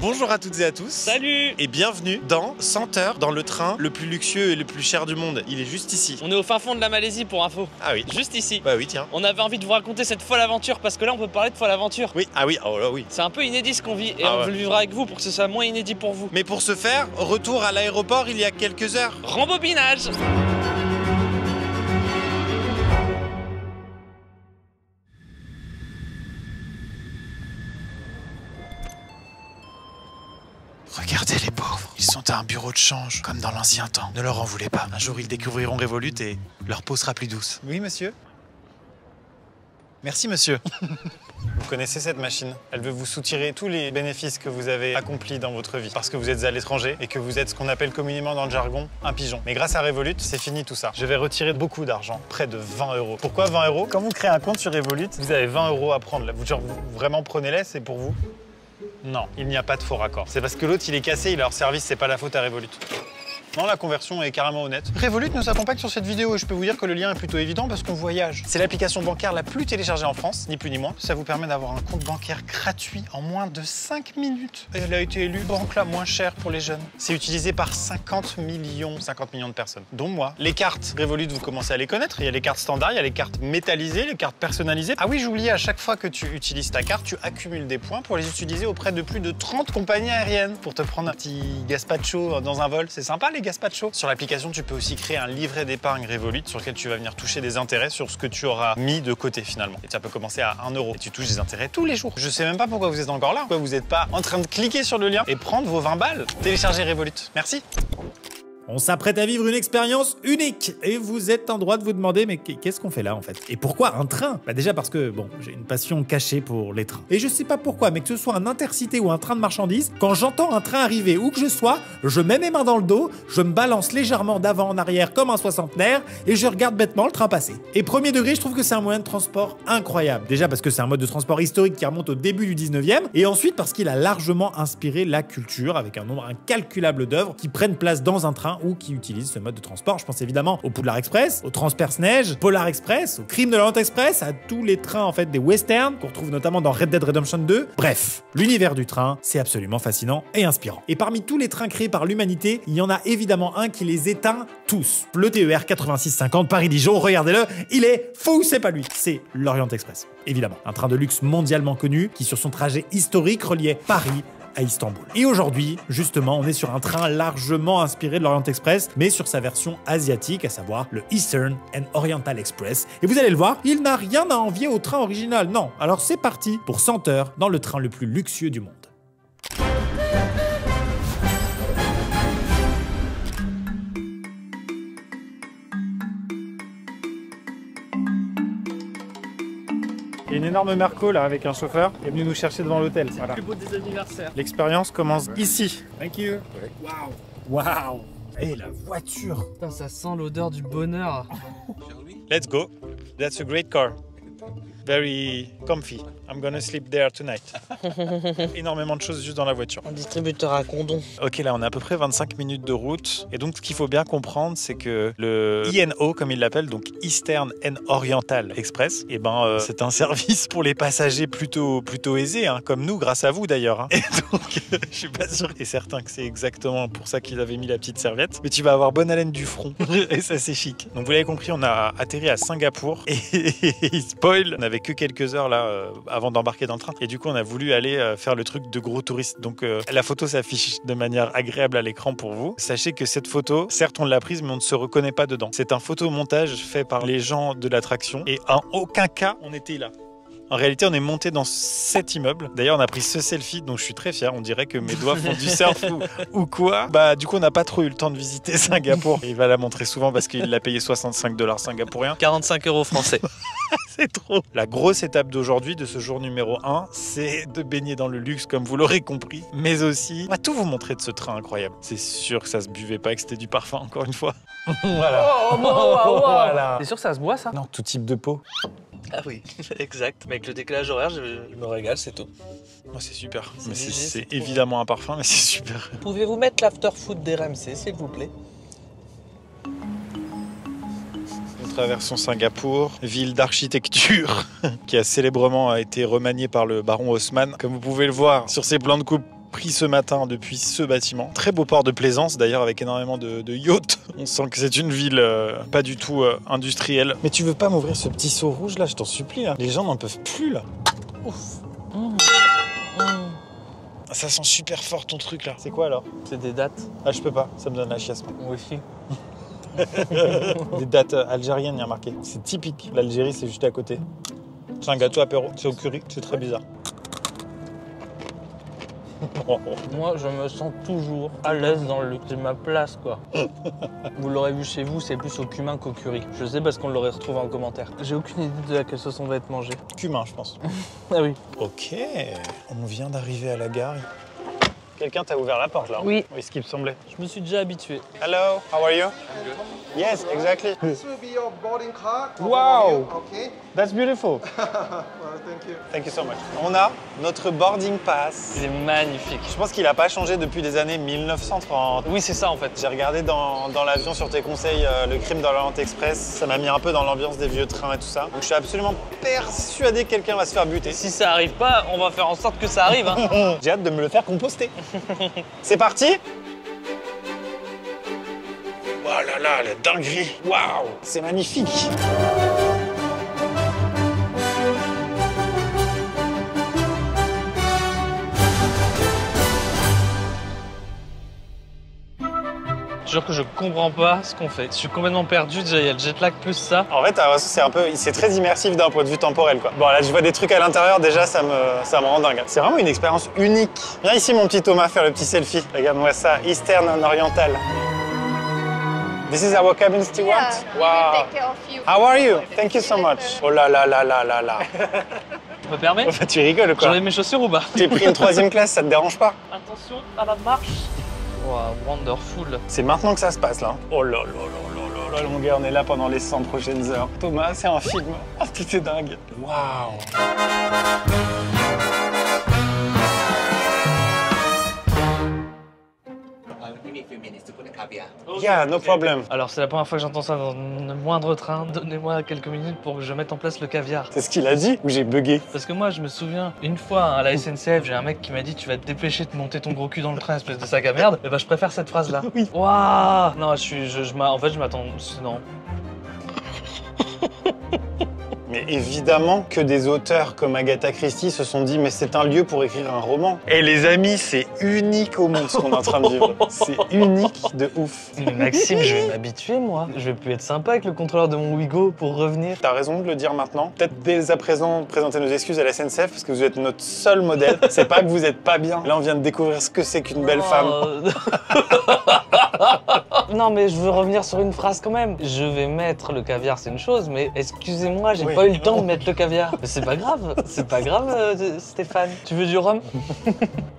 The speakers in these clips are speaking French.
Bonjour à toutes et à tous. Salut. Et bienvenue dans 100 heures dans le train le plus luxueux et le plus cher du monde. Il est juste ici. On est au fin fond de la Malaisie pour info. Ah oui. Juste ici. Bah oui, tiens. On avait envie de vous raconter cette folle aventure parce que là on peut parler de folle aventure. Oui, ah oui, oh là oui. C'est un peu inédit ce qu'on vit et Ah on ouais. veut le vivre avec vous pour que ce soit moins inédit pour vous. Mais pour ce faire, retour à l'aéroport il y a quelques heures. Rembobinage. Regardez les pauvres, ils sont à un bureau de change, comme dans l'ancien temps. Ne leur en voulez pas. Un jour, ils découvriront Revolut et leur peau sera plus douce. Oui, monsieur. Merci, monsieur. Vous connaissez cette machine? Elle veut vous soutirer tous les bénéfices que vous avez accomplis dans votre vie. Parce que vous êtes à l'étranger et que vous êtes ce qu'on appelle communément dans le jargon un pigeon. Mais grâce à Revolut, c'est fini tout ça. Je vais retirer beaucoup d'argent, près de 20 euros. Pourquoi 20 euros? Quand vous créez un compte sur Revolut, vous avez 20 euros à prendre. Là, vous vraiment prenez-les, c'est pour vous? Non, il n'y a pas de faux raccord. C'est parce que l'autre, il est cassé, il a hors service, c'est pas la faute à Revolut. Non, la conversion est carrément honnête. Revolut nous accompagne sur cette vidéo et je peux vous dire que le lien est plutôt évident parce qu'on voyage. C'est l'application bancaire la plus téléchargée en France, ni plus ni moins. Ça vous permet d'avoir un compte bancaire gratuit en moins de 5 minutes. Et elle a été élue banque la moins chère pour les jeunes. C'est utilisé par 50 millions de personnes, dont moi. Les cartes Revolut, vous commencez à les connaître. Il y a les cartes standards, il y a les cartes métallisées, les cartes personnalisées. Ah oui, j'oubliais, à chaque fois que tu utilises ta carte, tu accumules des points pour les utiliser auprès de plus de 30 compagnies aériennes. Pour te prendre un petit gazpacho dans un vol, c'est sympa les gazpacho. Sur l'application, tu peux aussi créer un livret d'épargne Revolut sur lequel tu vas venir toucher des intérêts sur ce que tu auras mis de côté finalement. Et ça peut commencer à 1 euro. Et tu touches des intérêts tous les jours. Je sais même pas pourquoi vous êtes encore là. Pourquoi vous n'êtes pas en train de cliquer sur le lien et prendre vos 20 balles. Téléchargez Revolut. Merci. On s'apprête à vivre une expérience unique et vous êtes en droit de vous demander mais qu'est-ce qu'on fait là en fait? Et pourquoi un train? Bah déjà parce que bon, j'ai une passion cachée pour les trains. Et je sais pas pourquoi, mais que ce soit un intercité ou un train de marchandises, quand j'entends un train arriver où que je sois, je mets mes mains dans le dos, je me balance légèrement d'avant en arrière comme un soixantenaire et je regarde bêtement le train passer. Et premier degré, je trouve que c'est un moyen de transport incroyable. Déjà parce que c'est un mode de transport historique qui remonte au début du 19e et ensuite parce qu'il a largement inspiré la culture avec un nombre incalculable d'œuvres qui prennent place dans un train ou qui utilisent ce mode de transport. Je pense évidemment au Poudlard Express, au Transperce-Neige, Polar Express, au Crime de l'Orient Express, à tous les trains en fait des westerns qu'on retrouve notamment dans Red Dead Redemption 2. Bref, l'univers du train, c'est absolument fascinant et inspirant. Et parmi tous les trains créés par l'humanité, il y en a évidemment un qui les éteint tous. Le TER 8650 Paris-Dijon, regardez-le, il est fou, c'est pas lui, c'est l'Orient Express. Évidemment, un train de luxe mondialement connu qui sur son trajet historique reliait Paris à Istanbul. Et aujourd'hui, justement, on est sur un train largement inspiré de l'Orient Express, mais sur sa version asiatique, à savoir le Eastern and Oriental Express. Et vous allez le voir, il n'a rien à envier au train original, non. Alors c'est parti pour 100 heures dans le train le plus luxueux du monde. Il y a une énorme Merco là avec un chauffeur qui est venu nous chercher devant l'hôtel. Voilà. Le plus beau des anniversaires. L'expérience commence ici. Thank you. Waouh. Waouh. Et la voiture. Putain, ça sent l'odeur du bonheur. Let's go. That's a great car. Very comfy. I'm gonna sleep there tonight. Énormément de choses juste dans la voiture. Un distributeur à condom. Ok, là on a à peu près 25 minutes de route. Et donc ce qu'il faut bien comprendre, c'est que le INO, comme ils l'appellent, donc Eastern and Oriental Express, c'est un service pour les passagers plutôt aisés, hein, comme nous, grâce à vous d'ailleurs. Hein. Et donc, je suis pas sûr et certain que c'est exactement pour ça qu'ils avaient mis la petite serviette. Mais tu vas avoir bonne haleine du front. Et ça, c'est chic. Donc vous l'avez compris, on a atterri à Singapour. Et spoil, on n'avait que quelques heures là avant d'embarquer dans le train. Et du coup, on a voulu aller faire le truc de gros touriste. Donc, la photo s'affiche de manière agréable à l'écran pour vous. Sachez que cette photo, certes, on l'a prise, mais on ne se reconnaît pas dedans. C'est un photomontage fait par les gens de l'attraction. Et en aucun cas, on était là. En réalité, on est monté dans cet immeuble. D'ailleurs, on a pris ce selfie, donc je suis très fier. On dirait que mes doigts font du surf ou quoi. Bah, du coup, on n'a pas trop eu le temps de visiter Singapour. Il va la montrer souvent parce qu'il l'a payé 65 $ singapouriens. 45 € français. C'est trop. La grosse étape d'aujourd'hui, de ce jour numéro 1, c'est de baigner dans le luxe, comme vous l'aurez compris. Mais aussi, on va tout vous montrer de ce train incroyable. C'est sûr que ça se buvait pas et que c'était du parfum, encore une fois. Voilà. Oh, voilà. T'es sûr que ça se boit, ça? Non, tout type de peau. Ah oui, exact. Mais avec le décalage horaire, je me régale, c'est tout. Oh, c'est super. C'est Mais léger, c'est c'est évidemment un parfum, mais c'est super. Pouvez-vous mettre l'after-food des RMC, s'il vous plaît? Nous traversons Singapour, ville d'architecture qui a célèbrement été remaniée par le baron Haussmann. Comme vous pouvez le voir sur ces plans de coupe pris ce matin depuis ce bâtiment. Très beau port de plaisance d'ailleurs avec énormément de yachts. On sent que c'est une ville pas du tout industrielle. Mais tu veux pas m'ouvrir ce petit seau rouge là, je t'en supplie là. Les gens n'en peuvent plus là. Ouf. Ça sent super fort ton truc là. C'est quoi alors? C'est des dates. Ah je peux pas, ça me donne la chiasse. Moi aussi. Des dates algériennes, il y a marqué. C'est typique. L'Algérie, c'est juste à côté. C'est un gâteau apéro. C'est au curry. C'est très bizarre. Moi, je me sens toujours à l'aise dans le luxe. C'est ma place, quoi. Vous l'aurez vu chez vous, c'est plus au cumin qu'au curry. Je sais parce qu'on l'aurait retrouvé en commentaire. J'ai aucune idée de laquelle sauce on va être mangé. Cumin, je pense. Ah oui. Ok. On vient d'arriver à la gare. Quelqu'un t'a ouvert la porte là? Oui. Oui, ce qui me semblait. Je me suis déjà habitué. Hello, how are you? Yes, exactly. This will be your boarding card. Wow. Okay. That's beautiful. Well, thank you. Thank you so much. On a notre boarding pass. Il est magnifique. Je pense qu'il n'a pas changé depuis les années 1930. Oui, c'est ça en fait. J'ai regardé dans l'avion sur tes conseils Le Crime dans l'Orient Express. Ça m'a mis un peu dans l'ambiance des vieux trains et tout ça. Donc je suis absolument persuadé que quelqu'un va se faire buter. Si ça arrive pas, on va faire en sorte que ça arrive. Hein. J'ai hâte de me le faire composter. C'est parti. Oh là là, la dinguerie. Waouh, c'est magnifique. Je jure que je comprends pas ce qu'on fait. Je suis complètement perdu. Déjà, il y a le jet lag plus ça. En fait, c'est très immersif d'un point de vue temporel, quoi. Bon, là, je vois des trucs à l'intérieur, déjà, ça me rend dingue. C'est vraiment une expérience unique. Viens ici, mon petit Thomas, faire le petit selfie. Regarde-moi ça, Eastern and Oriental. This is our cabin steward? Yeah, we will Wow. take care of you. How are you? Thank you so much. Oh là là là là là là. Tu me permets? Tu rigoles, quoi. J'enlève mes chaussures ou pas? J'ai pris une 3e classe, ça te dérange pas? Attention à la marche. Wow, wonderful. C'est maintenant que ça se passe, là. Oh là là là là là, mon gars, on est là pendant les 100 prochaines heures. Thomas, c'est un film. Oh, tout est dingue. Waouh. Give me a few minutes to put the caviar. Yeah, no problem. Alors, c'est la première fois que j'entends ça dans le moindre train. Donnez-moi quelques minutes pour que je mette en place le caviar. C'est ce qu'il a dit ou j'ai bugué? Parce que moi, je me souviens, une fois à la SNCF, j'ai un mec qui m'a dit: tu vas te dépêcher de monter ton gros cul dans le train, espèce de sac à merde. Et bah, je préfère cette phrase-là. Oui. Waouh. Non, en fait, je m'attends. Non. Mais évidemment que des auteurs comme Agatha Christie se sont dit mais c'est un lieu pour écrire un roman. Et les amis, c'est unique au monde ce qu'on est en train de vivre. C'est unique de ouf. Mais Maxime, je vais m'habituer, moi. Je vais plus être sympa avec le contrôleur de mon Ouigo pour revenir. T'as raison de le dire maintenant. Peut-être dès à présent présenter nos excuses à la SNCF parce que vous êtes notre seul modèle. C'est pas que vous êtes pas bien. Là, on vient de découvrir ce que c'est qu'une belle femme. Non, mais je veux revenir sur une phrase quand même. Je vais mettre le caviar, c'est une chose, mais excusez-moi, j'ai Oui. pas eu le temps de mettre le caviar. Mais c'est pas grave, Stéphane. Tu veux du rhum?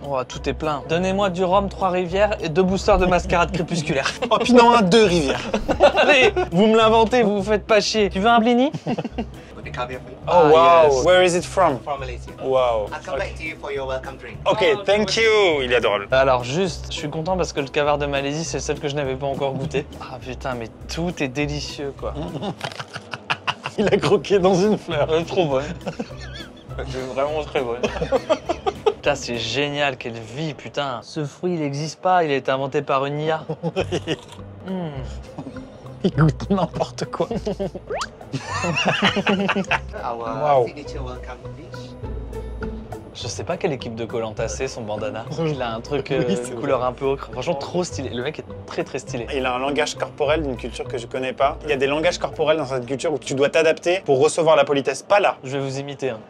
Oh, tout est plein. Donnez-moi du rhum, 3 rivières et 2 boosters de mascarade crépusculaire. Oh, puis non, 2 rivières. Allez, vous me l'inventez, vous vous faites pas chier. Tu veux un blini? Put the caviar for you. Oh, wow. yes. Where is it from? From Malaysia. Wow. I'll come back to you for your welcome drink. Ok, thank you. Il est adorable. Alors juste, je suis content parce que le caviar de Malaisie, c'est celle que je n'avais pas encore goûté. Ah putain, mais tout est délicieux, quoi. Il a croqué dans une fleur. Elle est trop bonne. Elle est vraiment très bonne. Putain, c'est génial, quelle vie, putain. Ce fruit, il n'existe pas, il a été inventé par une IA. Il goûte n'importe quoi. Our Wow. signature welcome dish. Je sais pas quelle équipe de Koh-Lanta c'est, son bandana. Il a un truc, Oui, c'est une couleur un peu ocre. Franchement, trop stylé. Le mec est très très stylé. Il a un langage corporel d'une culture que je connais pas. Il y a des langages corporels dans cette culture où tu dois t'adapter pour recevoir la politesse. Pas là. Je vais vous imiter. Hein.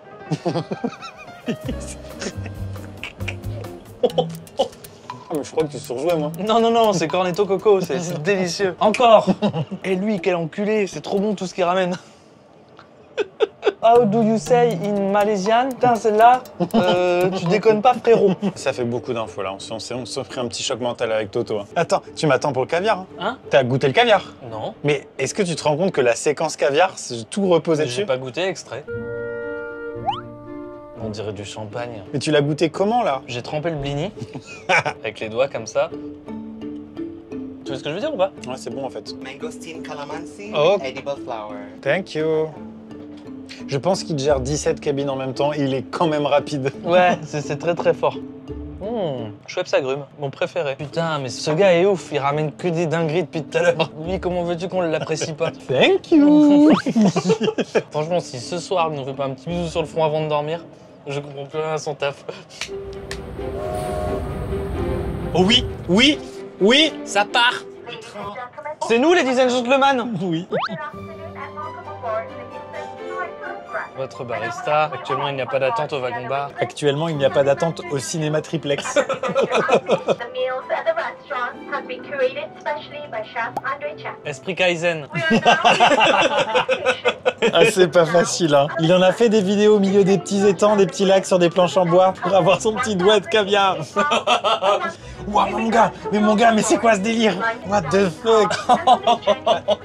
Ah, mais je crois que tu surjouais, moi. Non, c'est Cornetto Coco, c'est délicieux. Encore. Et lui, quel enculé, c'est trop bon tout ce qu'il ramène. How do you say in Malaysian? Putain, celle-là, tu déconnes pas, frérot. Ça fait beaucoup d'infos là. On s'est pris un petit choc mental avec Toto. Hein. Attends, tu m'attends pour le caviar? Hein? T'as goûté le caviar? Non, Mais est-ce que tu te rends compte que la séquence caviar, c'est tout reposé j'ai dessus? pas goûté extrait. On dirait du champagne. Mais tu l'as goûté comment là? J'ai trempé le blini avec les doigts comme ça. Tu vois ce que je veux dire ou pas? Ouais, c'est bon en fait. Mangosteen calamansi, Oh. edible flower. Thank you. Je pense qu'il gère 17 cabines en même temps. Il est quand même rapide. Ouais, c'est très très fort. Schweppes agrumes, mon préféré. Putain, mais ce gars est ouf, il ramène que des dingueries depuis tout à l'heure. Lui, comment veux-tu qu'on l'apprécie pas? Thank you. Franchement, si ce soir, il nous fait pas un petit bisou sur le front avant de dormir, je comprends plus rien à son taf. Oh oui, oui, oui. Ça part. C'est nous, les and gentlemen. Oui. Votre barista, actuellement il n'y a pas d'attente au wagon-bar. Actuellement, il n'y a pas d'attente au cinéma triplex. The meals at the restaurant have been curated specially by Chef Andre Chef. Esprit Kaizen. We are now Ah, c'est pas facile, hein. Il en a fait des vidéos au milieu des petits étangs, des petits lacs sur des planches en bois pour avoir son petit doigt de caviar. Ouah, mon gars, mais c'est quoi ce délire? What the fuck?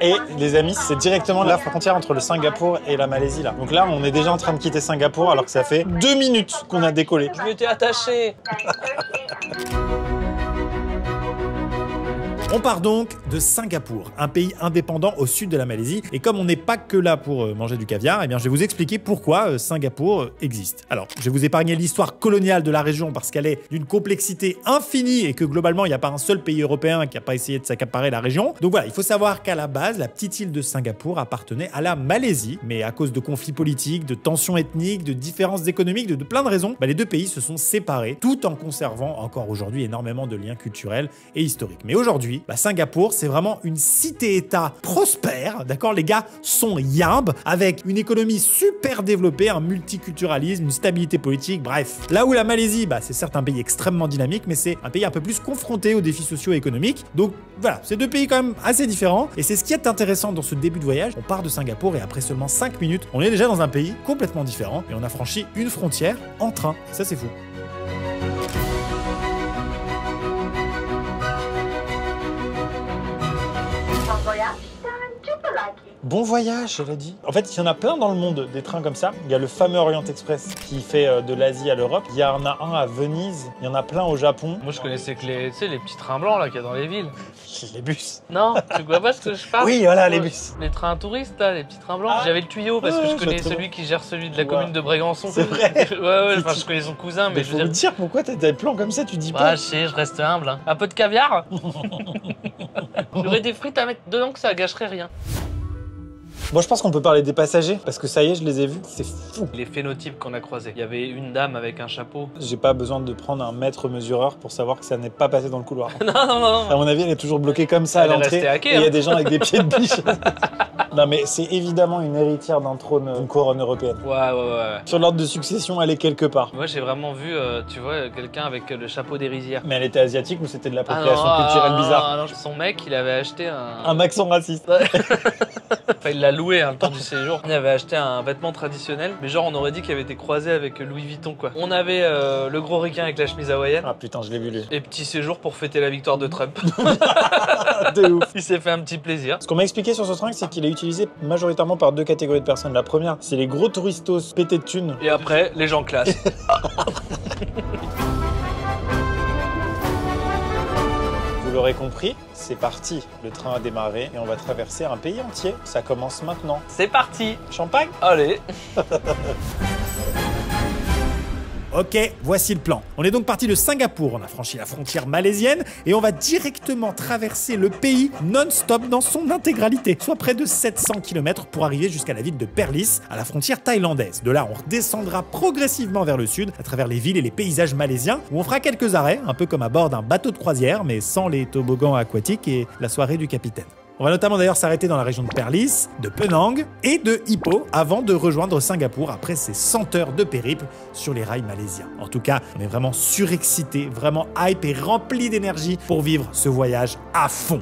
Et les amis, c'est directement la frontière entre le Singapour et la Malaisie, là. Donc là, on est déjà en train de quitter Singapour alors que ça fait 2 minutes qu'on a décollé. Je m'étais attaché. On part donc de Singapour, un pays indépendant au sud de la Malaisie. Et comme on n'est pas que là pour manger du caviar, eh bien, je vais vous expliquer pourquoi Singapour existe. Alors, je vais vous épargner l'histoire coloniale de la région parce qu'elle est d'une complexité infinie et que globalement, il n'y a pas un seul pays européen qui n'a pas essayé de s'accaparer la région. Donc voilà, il faut savoir qu'à la base, la petite île de Singapour appartenait à la Malaisie. Mais à cause de conflits politiques, de tensions ethniques, de différences économiques, de plein de raisons, les deux pays se sont séparés tout en conservant encore aujourd'hui énormément de liens culturels et historiques. Mais aujourd'hui, Singapour, c'est vraiment une cité-État prospère, d'accord? Les gars sont yambes, avec une économie super développée, un multiculturalisme, une stabilité politique, bref. Là où la Malaisie, c'est certes un pays extrêmement dynamique, mais c'est un pays un peu plus confronté aux défis sociaux et économiques. Donc voilà, c'est deux pays quand même assez différents, et c'est ce qui est intéressant dans ce début de voyage. On part de Singapour et après seulement 5 minutes, on est déjà dans un pays complètement différent, et on a franchi une frontière en train. Ça, c'est fou. Bon voyage, elle a dit. En fait, il y en a plein dans le monde, des trains comme ça. Il y a le fameux Orient Express qui fait de l'Asie à l'Europe. Il y en a un à Venise. Il y en a plein au Japon. Moi, je connaissais que les petits trains blancs là qu'il y a dans les villes. Les bus. Non, tu vois pas ce que je parle? Oui, voilà, les bus. Les trains touristes là, les petits trains blancs. J'avais le tuyau parce que je connais celui qui gère celui de la commune de Brégançon. C'est vrai. Ouais, enfin, je connais son cousin, mais je veux faut dire... me dire pourquoi t'as des plans comme ça, tu dis Bah, pas. je sais, je reste humble. Hein. Un peu de caviar. J'aurais des frites à mettre dedans que ça gâcherait rien. Moi, je pense qu'on peut parler des passagers, parce que ça y est, je les ai vus, c'est fou. Les phénotypes qu'on a croisés. Il y avait une dame avec un chapeau. J'ai pas besoin de prendre un mètre mesureur pour savoir que ça n'est pas passé dans le couloir. Non. À mon avis, elle est toujours bloquée comme ça à Elle est l'entrée. restée hackée, Et il y a hein. des gens avec des pieds de biche. Non, mais c'est évidemment une héritière d'un trône, d'une couronne européenne. Ouais. Sur l'ordre de succession, elle est quelque part. Moi, j'ai vraiment vu, tu vois, quelqu'un avec le chapeau des rizières. Mais elle était asiatique ou c'était de l'appropriation culturelle bizarre? Non, son mec, il avait acheté Un accent raciste. Enfin, il l'a loué le temps du séjour. Il avait acheté un vêtement traditionnel, mais genre, on aurait dit qu'il avait été croisé avec Louis Vuitton, quoi. On avait le gros ricain avec la chemise hawaïenne. Ah putain, je l'ai vu lui. Et petit séjour pour fêter la victoire de Trump. De ouf. Il s'est fait un petit plaisir. Ce qu'on m'a expliqué sur ce train, c'est qu'il est utilisé majoritairement par deux catégories de personnes. La première, c'est les gros touristos pétés de thunes. Et après, les gens classe. Vous l'aurez compris, c'est parti. Le train a démarré et on va traverser un pays entier. Ça commence maintenant. C'est parti. Champagne? Allez. Ok, voici le plan. On est donc parti de Singapour, on a franchi la frontière malaisienne et on va directement traverser le pays non-stop dans son intégralité, soit près de 700 km pour arriver jusqu'à la ville de Perlis, à la frontière thaïlandaise. De là, on redescendra progressivement vers le sud, à travers les villes et les paysages malaisiens, où on fera quelques arrêts, un peu comme à bord d'un bateau de croisière, mais sans les toboggans aquatiques et la soirée du capitaine. On va notamment d'ailleurs s'arrêter dans la région de Perlis, de Penang et de Ipoh avant de rejoindre Singapour après ces 100 heures de périple sur les rails malaisiens. En tout cas, on est vraiment surexcité, vraiment hype et rempli d'énergie pour vivre ce voyage à fond.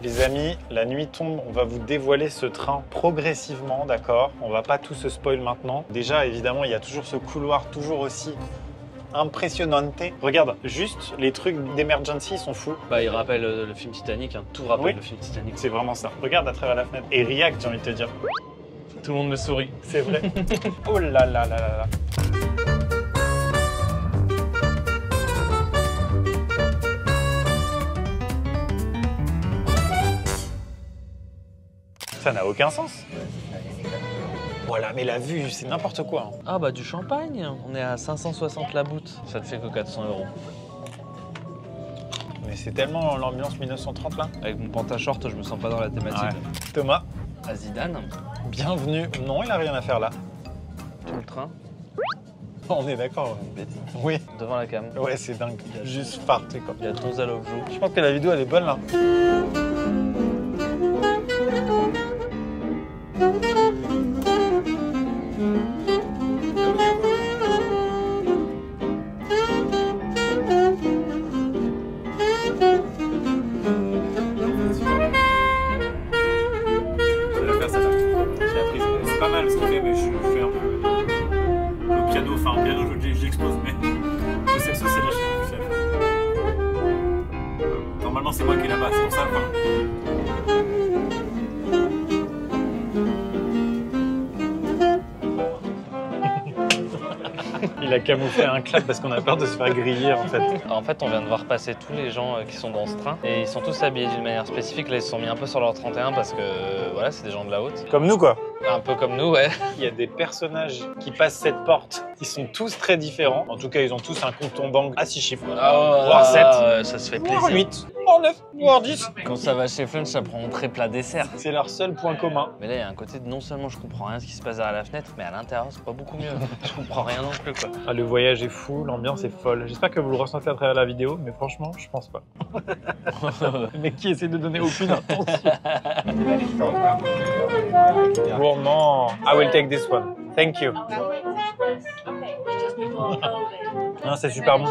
Les amis, la nuit tombe, on va vous dévoiler ce train progressivement, d'accord? On va pas tout se spoil maintenant. Déjà, évidemment, il y a toujours ce couloir toujours aussi impressionnante. Regarde, juste les trucs d'emergency, ils sont fous. Bah, il rappelle le film Titanic, hein. Tout rappelle Oui. le film Titanic. C'est vraiment ça. Regarde à travers la fenêtre. Et react, j'ai envie de te dire. Tout le monde me sourit. C'est vrai. Oh là là là là là. Ça n'a aucun sens. Voilà, mais la vue, c'est n'importe quoi. Ah bah du champagne. On est à 560 la boute. Ça te fait que 400 €. Mais c'est tellement l'ambiance 1930 là. Avec mon pantalon-short, je me sens pas dans la thématique. Ouais. Thomas, À Zidane, bienvenue. Non, il a rien à faire là. tout le train, On est d'accord. Oui. devant la cam. Ouais, c'est dingue. Juste farté quoi. Il y a Donzel Love Joue. Je pense que la vidéo elle est bonne là. C'est pas mal ce qu'il fait, mais je fais un peu au piano, enfin au piano j'explose, mais le saxo c'est la chaîne officielle. Normalement c'est moi qui est là-bas, c'est pour ça. Il a camouflé un clap parce qu'on a peur de se faire griller en fait. En fait, on vient de voir passer tous les gens qui sont dans ce train et ils sont tous habillés d'une manière spécifique. Là, ils se sont mis un peu sur leur 31 parce que voilà, c'est des gens de la haute. Comme nous quoi. Un peu comme nous, ouais. Il y a des personnages qui passent cette porte. Ils sont tous très différents. En tout cas, ils ont tous un compte en banque à 6 chiffres. Voire 7. Ça se fait Voire plaisir. 8. Voire 9. Voire 10. Quand ça va chez Flunch, ça prend entrée plat dessert. C'est leur seul point commun. Mais là, il y a un côté de non seulement je comprends rien ce qui se passe derrière la fenêtre, mais à l'intérieur, c'est pas beaucoup mieux. Je comprends rien non plus, quoi. Ah, le voyage est fou, l'ambiance est folle. J'espère que vous le ressentez à travers la vidéo, mais franchement, je pense pas. Le mec qui essaie de donner aucune intention. Gourmand. I will take this one. Thank you. Non, c'est super bon.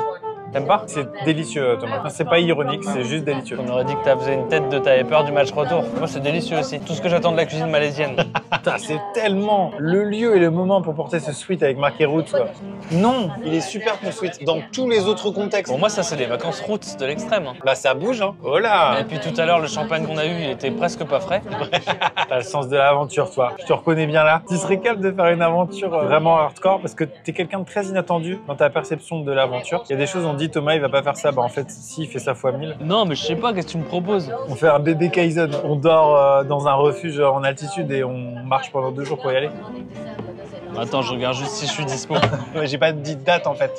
T'aimes pas? C'est délicieux, Thomas. C'est pas ironique, c'est juste délicieux. On aurait dit que t'as fait une tête de t'avais peur du match retour. Moi, c'est délicieux aussi. Tout ce que j'attends de la cuisine malaisienne. Putain, c'est tellement le lieu et le moment pour porter ce sweat avec marqué roots, quoi. Non, il est super ton sweat dans tous les autres contextes. Pour moi, ça, c'est les vacances roots de l'extrême. Hein. Bah, ça bouge, hein. Oh là. Et puis tout à l'heure, le champagne qu'on a eu, il était presque pas frais. T'as le sens de l'aventure, toi. Je te reconnais bien là. Tu serais capable de faire une aventure vraiment hardcore parce que t'es quelqu'un de très inattendu dans ta perception de l'aventure. Il y a des choses, on dit Thomas, il va pas faire ça. Bah, en fait, si, il fait ça fois 1000. Non, mais je sais pas, qu'est-ce que tu me proposes? On fait un bébé Kaizen. On dort dans un refuge en altitude et on marche pendant 2 jours pour y aller. Attends, je regarde juste si je suis dispo. Ouais, j'ai pas dit de date en fait.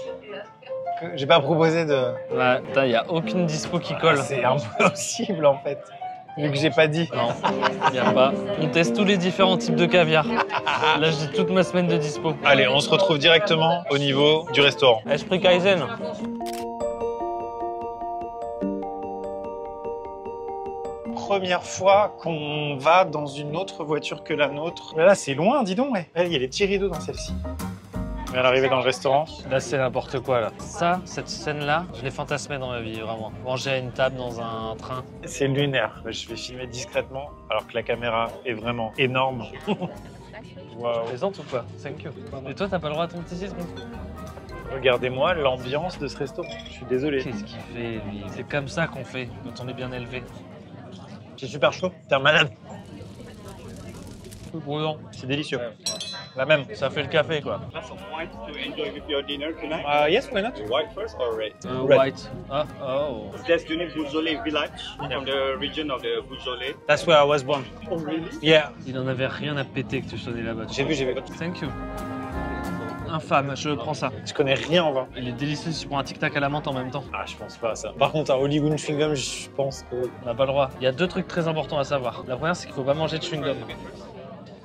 J'ai pas proposé de. Ouais, putain, y a aucune dispo qui colle. C'est impossible en fait. Vu que j'ai pas dit. Non, y a pas. On teste tous les différents types de caviar. Là, j'ai toute ma semaine de dispo. Allez, on se retrouve directement au niveau du restaurant. Esprit Kaizen. Première fois qu'on va dans une autre voiture que la nôtre. Là, c'est loin, dis donc. Ouais. Il y a les petits rideaux dans celle-ci. On vient d'arriver dans le restaurant. Là, c'est n'importe quoi, là. Ça, cette scène-là, je l'ai fantasmée dans ma vie, vraiment. Manger à une table dans un train. C'est lunaire. Je vais filmer discrètement alors que la caméra est vraiment énorme. Waouh. Plaisante ou pas? Thank you. Et toi, t'as pas le droit à ton petit cisme? Regardez-moi l'ambiance de ce resto. Je suis désolé. Qu'est-ce qu'il fait, lui? C'est comme ça qu'on fait quand on est bien élevé. C'est super chaud. T'es un malade. Gros, C'est délicieux. La même. ça fait le café, quoi. Glass of wine to enjoy with your dinner tonight. Yes, why not? White first or red? Red. White. Ah, oh. That's the Bujole village from the region of the Bujole. That's where I was born. Oh really? Yeah. Il en avait rien à péter que tu sois né là-bas. J'ai vu. Thank you. Infâme, je prends ça. Je connais rien en vin. Il est délicieux si tu prends un tic-tac à la menthe en même temps. Ah, je pense pas à ça. Par contre, un Hollywood chewing-gum, je pense que... On n'a pas le droit. Il y a 2 trucs très importants à savoir. La première, c'est qu'il faut pas manger de chewing-gum.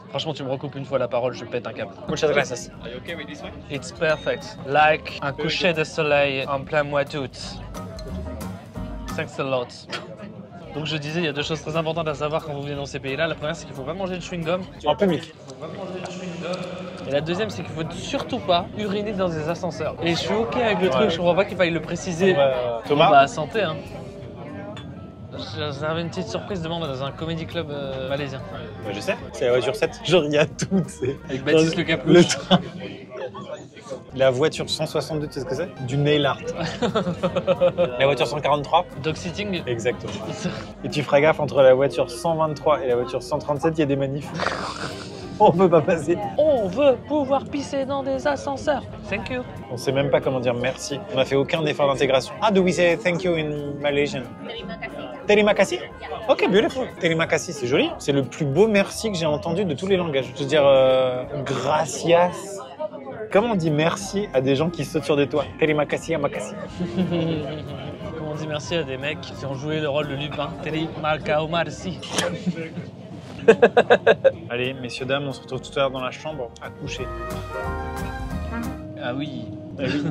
Franchement, tu me recoupes une fois la parole, je pète un câble. Muchas gracias. Are you okay with this one? It's perfect. Like un coucher de soleil en plein mois d'août. Thanks a lot. Donc je disais, il y a 2 choses très importantes à savoir quand vous venez dans ces pays-là. La première, c'est qu'il faut pas manger de chewing-gum. En public. Et la deuxième, c'est qu'il faut surtout pas uriner dans des ascenseurs. Et je suis ok avec le truc, je comprends pas qu'il faille le préciser. Thomas, Bah, santé, hein. J'avais une petite surprise demain dans un comedy club malaisien. je sais, c'est la voiture 7. Genre, il y a tout, c'est... Avec Baptiste Le Le Capelouche. train. La voiture 162, tu sais ce que c'est? Du nail art. La voiture 143? Dog sitting. Exactement. Et tu feras gaffe, entre la voiture 123 et la voiture 137, il y a des manifs. On peut pas passer. On veut pouvoir pisser dans des ascenseurs. Thank you. On sait même pas comment dire merci. On n'a fait aucun effort d'intégration. Ah, do we say thank you in Malaysian? Terima kasih. Terima kasih. Ok, beautiful. Terima kasih, c'est joli. C'est le plus beau merci que j'ai entendu de tous les langages. Je veux dire, gracias. Comment on dit merci à des gens qui sautent sur des toits? Terima kasih, amakasi. Comment on dit merci à des mecs qui ont joué le rôle de Lupin? Terima kasih. Allez, messieurs, dames, on se retrouve tout à l'heure dans la chambre à coucher. Ah oui. Ah oui.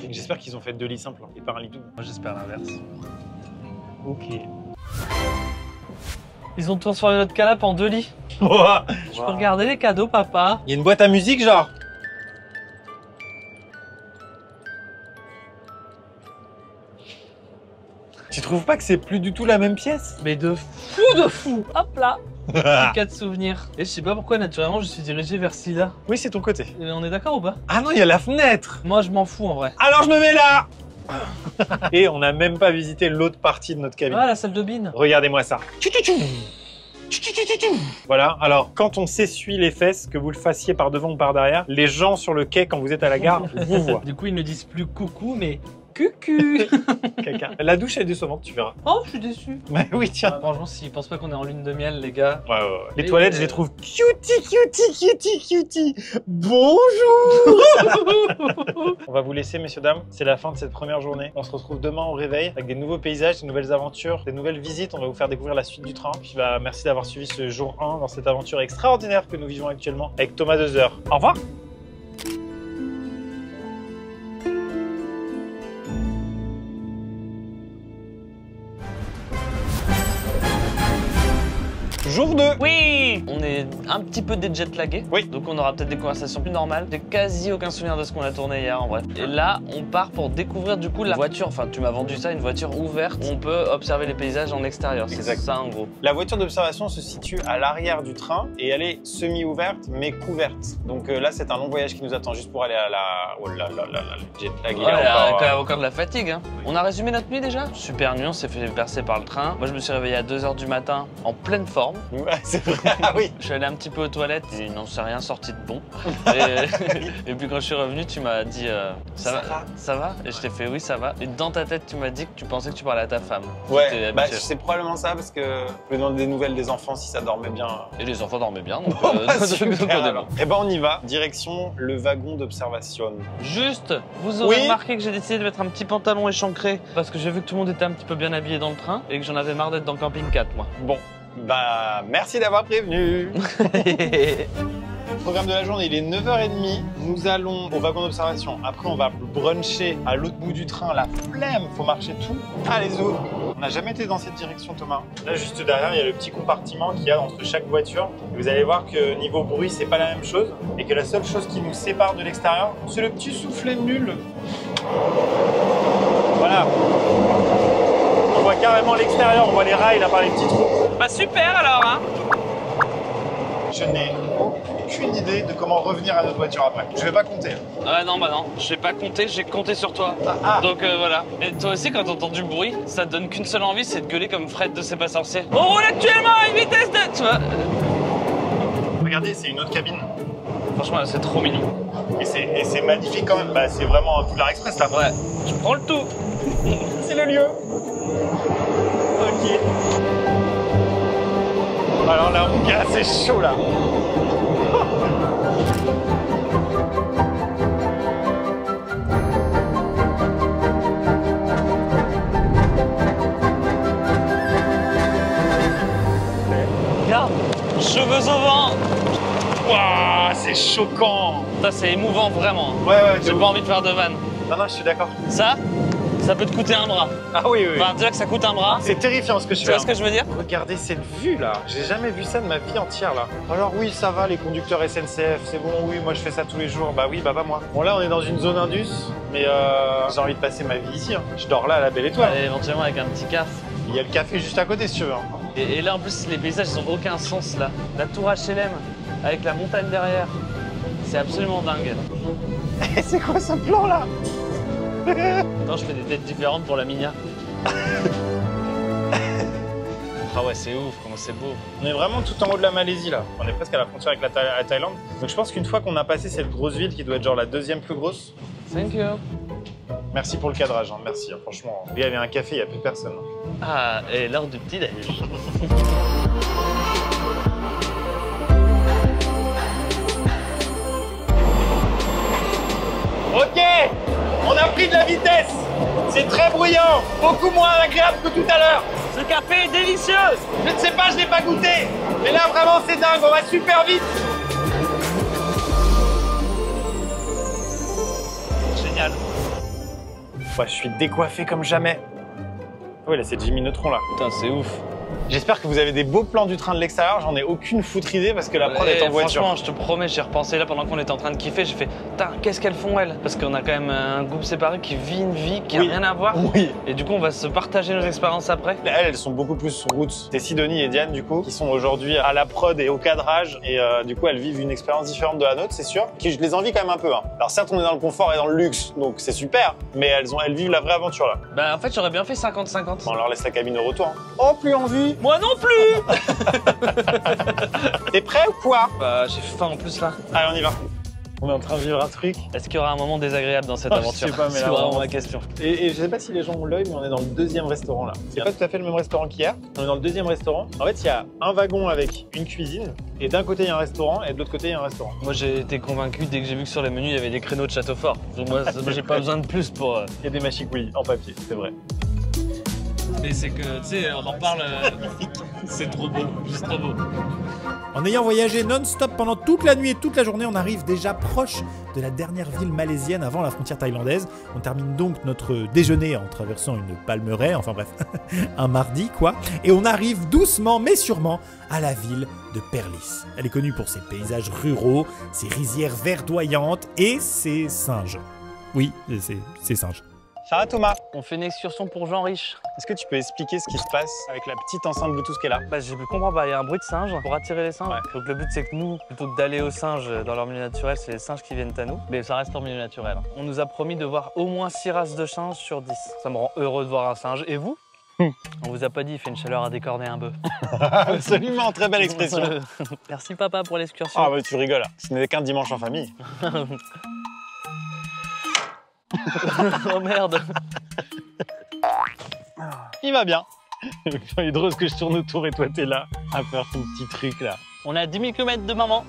J'espère qu'ils ont fait 2 lits simples et pas un lit double. Moi j'espère l'inverse. Ok. Ils ont transformé notre canapé en 2 lits. Wow. Je peux regarder les cadeaux, papa? Il y a une boîte à musique, genre. Tu trouves pas que c'est plus du tout la même pièce? Mais de fou. Hop là. 4 souvenirs. Et je sais pas pourquoi, naturellement, je suis dirigé vers Scylla. Oui, c'est ton côté. Et on est d'accord ou pas? Ah non, il y a la fenêtre. Moi, je m'en fous en vrai. Alors je me mets là. Et on n'a même pas visité l'autre partie de notre cabine. Ah, la salle de bine. Regardez-moi ça. Voilà, alors quand on s'essuie les fesses, que vous le fassiez par devant ou par derrière, les gens sur le quai quand vous êtes à la gare vous voient. Du coup, ils ne disent plus coucou, mais cucu. Quelqu'un. La douche est décevante, tu verras. Oh, je suis déçu. Mais oui, tiens. Franchement, s'ils pensent pas qu'on est en lune de miel, les gars. Ouais. Les Et toilettes, je les trouve cutie. Bonjour. On va vous laisser, messieurs, dames. C'est la fin de cette première journée. On se retrouve demain au réveil avec des nouveaux paysages, des nouvelles aventures, des nouvelles visites. On va vous faire découvrir la suite du train. Puis merci d'avoir suivi ce jour 1 dans cette aventure extraordinaire que nous vivons actuellement avec Thomas Dezer. Au revoir. Jour 2. Oui. On est un petit peu déjetlagués. Oui. Donc on aura peut-être des conversations plus normales. J'ai quasi aucun souvenir de ce qu'on a tourné hier en vrai. Et là, on part pour découvrir du coup la voiture. Enfin, tu m'as vendu ça, une voiture ouverte où on peut observer les paysages en extérieur. C'est Exact. ça en gros. La voiture d'observation se situe à l'arrière du train et elle est semi-ouverte mais couverte. Donc là, c'est un long voyage qui nous attend juste pour aller à la... Oh là là là là, le jet lag. Il y a encore de la fatigue. Hein. On a résumé notre nuit déjà? Super nuit, on s'est fait bercer par le train. Moi, je me suis réveillé à 2 h du matin en pleine forme. Ouais, c'est vrai. Ah oui. Je suis allé un petit peu aux toilettes et il n'en s'est rien sorti de bon. Et puis quand je suis revenu, tu m'as dit ça va? Et je t'ai fait oui, ça va. Et dans ta tête, tu m'as dit que tu pensais que tu parlais à ta femme. Ouais, bah, c'est probablement ça parce que je me demande des nouvelles des enfants si ça dormait bien. Et les enfants dormaient bien. Donc, Et ben on y va. Direction le wagon d'observation. Juste, vous aurez remarqué que j'ai décidé de mettre un petit pantalon échancré parce que j'ai vu que tout le monde était un petit peu bien habillé dans le train et que j'en avais marre d'être dans Camping 4 moi. Bon. Bah, merci d'avoir prévenu. Le programme de la journée, il est 9h30. Nous allons au wagon d'observation. Après, on va bruncher à l'autre bout du train. La flemme, faut marcher tout. Allez, zo. On n'a jamais été dans cette direction, Thomas. Là, juste derrière, il y a le petit compartiment qu'il y a entre chaque voiture. Et vous allez voir que niveau bruit, c'est pas la même chose. Et que la seule chose qui nous sépare de l'extérieur, c'est le petit soufflet nul. Voilà. On voit carrément l'extérieur, on voit les rails là par les petits trous. Bah super alors hein. Je n'ai aucune idée de comment revenir à notre voiture après. Je vais pas compter. Ah non, bah non, je vais pas compter, j'ai compté sur toi. Donc voilà. Et toi aussi, quand t'entends du bruit, ça te donne qu'une seule envie, c'est de gueuler comme Fred de C'est pas sorcier. On roule actuellement à une vitesse de... Tu vois. Regardez, c'est une autre cabine. Franchement, c'est trop mignon. Et c'est magnifique quand même. Bah, c'est vraiment un Polar Express là. Ouais, je prends le tout. C'est le lieu. Ok. Alors là, mon gars, c'est chaud là. Regarde, cheveux au vent. Waouh, c'est choquant. Ça, c'est émouvant vraiment. Ouais, J'ai pas envie de faire de vanne. Non, je suis d'accord. Ça peut te coûter un bras. Ah oui. Enfin, déjà que ça coûte un bras. C'est terrifiant ce que je fais. Tu vois ce que je veux dire? Regardez cette vue là. J'ai jamais vu ça de ma vie entière là. Alors oui, ça va les conducteurs SNCF, c'est bon, oui, moi je fais ça tous les jours. Bah oui, bah pas moi. Bon là, on est dans une zone indus, mais j'ai envie de passer ma vie ici. Hein. Je dors là à la Belle Étoile. Et éventuellement avec un petit caf. Il y a le café juste à côté si tu veux. Hein. Et là en plus, les paysages ils ont aucun sens là. La tour HLM avec la montagne derrière. C'est absolument dingue. Et c'est quoi ce plan là? Attends, je fais des têtes différentes pour la Minia. Ah ouais, c'est ouf, comment c'est beau. On est vraiment tout en haut de la Malaisie là. On est presque à la frontière avec la Thaïlande. Donc je pense qu'une fois qu'on a passé cette grosse ville qui doit être genre la deuxième plus grosse. Thank you. Merci pour le cadrage, hein. Merci, hein. Franchement. Il y avait un café, il n'y a plus personne. Ah, et l'heure du petit-déj. Ok, on a pris de la vitesse. C'est très bruyant, beaucoup moins agréable que tout à l'heure. Ce café est délicieux. Je ne sais pas, je l'ai pas goûté. Mais là, vraiment, c'est dingue, on va super vite. Génial. Ouais, je suis décoiffé comme jamais. Ouais, là, c'est Jimmy Neutron, là. Putain, c'est ouf. J'espère que vous avez des beaux plans du train de l'extérieur. J'en ai aucune foutre idée parce que la prod est en voiture. Franchement, je te promets, j'ai repensé là pendant qu'on était en train de kiffer. J'ai fait, putain, qu'est-ce qu'elles font elles? Parce qu'on a quand même un groupe séparé qui vit une vie qui a rien à voir. Oui. Et du coup, on va se partager nos expériences après. Elles sont beaucoup plus routes. C'est Sidonie et Diane, du coup, qui sont aujourd'hui à la prod et au cadrage. Et du coup, elles vivent une expérience différente de la nôtre, c'est sûr. Qui je les envie quand même un peu. Hein. Alors certes, on est dans le confort et dans le luxe, donc c'est super. Mais elles vivent la vraie aventure là. Bah en fait, j'aurais bien fait 50-50. Bon, on leur laisse la cabine au retour. Hein. Oh, plus envie. Moi non plus. T'es prêt ou quoi? Bah j'ai faim en plus là. Allez, on y va. On est en train de vivre un truc. Est-ce qu'il y aura un moment désagréable dans cette aventure? Je sais pas, mais c'est là, vraiment ma question. Et je sais pas si les gens ont l'œil, mais on est dans le deuxième restaurant là. C'est pas tout à fait le même restaurant qu'hier. On est dans le deuxième restaurant. En fait, il y a un wagon avec une cuisine. Et d'un côté, il y a un restaurant. Et de l'autre côté, il y a un restaurant. Moi j'ai été convaincu dès que j'ai vu que sur les menus, il y avait des créneaux de château fort. Moi, j'ai pas besoin de plus pour... Il y a des machicouilles en papier, c'est vrai. Mais c'est que, tu sais, on en parle, c'est trop beau, juste trop beau. En ayant voyagé non-stop pendant toute la nuit et toute la journée, on arrive déjà proche de la dernière ville malaisienne avant la frontière thaïlandaise. On termine donc notre déjeuner en traversant une palmeraie, enfin bref, un mardi quoi. Et on arrive doucement mais sûrement à la ville de Perlis. Elle est connue pour ses paysages ruraux, ses rizières verdoyantes et ses singes. Oui, c'est singes. Ça va Thomas? On fait une excursion pour gens riches. Est-ce que tu peux expliquer ce qui se passe avec la petite enceinte Bluetooth qui est là? Bah j'ai pu comprendre, il y a un bruit de singe pour attirer les singes. Ouais. Donc le but c'est que nous, plutôt que d'aller aux singes dans leur milieu naturel, c'est les singes qui viennent à nous. Mais ça reste leur milieu naturel. On nous a promis de voir au moins 6 races de singes sur 10. Ça me rend heureux de voir un singe. Et vous? On vous a pas dit, il fait une chaleur à décorner un bœuf. Absolument, très belle expression. Merci papa pour l'excursion. Ah bah tu rigoles, ce n'est qu'un dimanche en famille. Oh merde. Il va bien. Il est drôle que je tourne autour et toi t'es là à faire ton petit truc là. On est à 10 000 km de maman.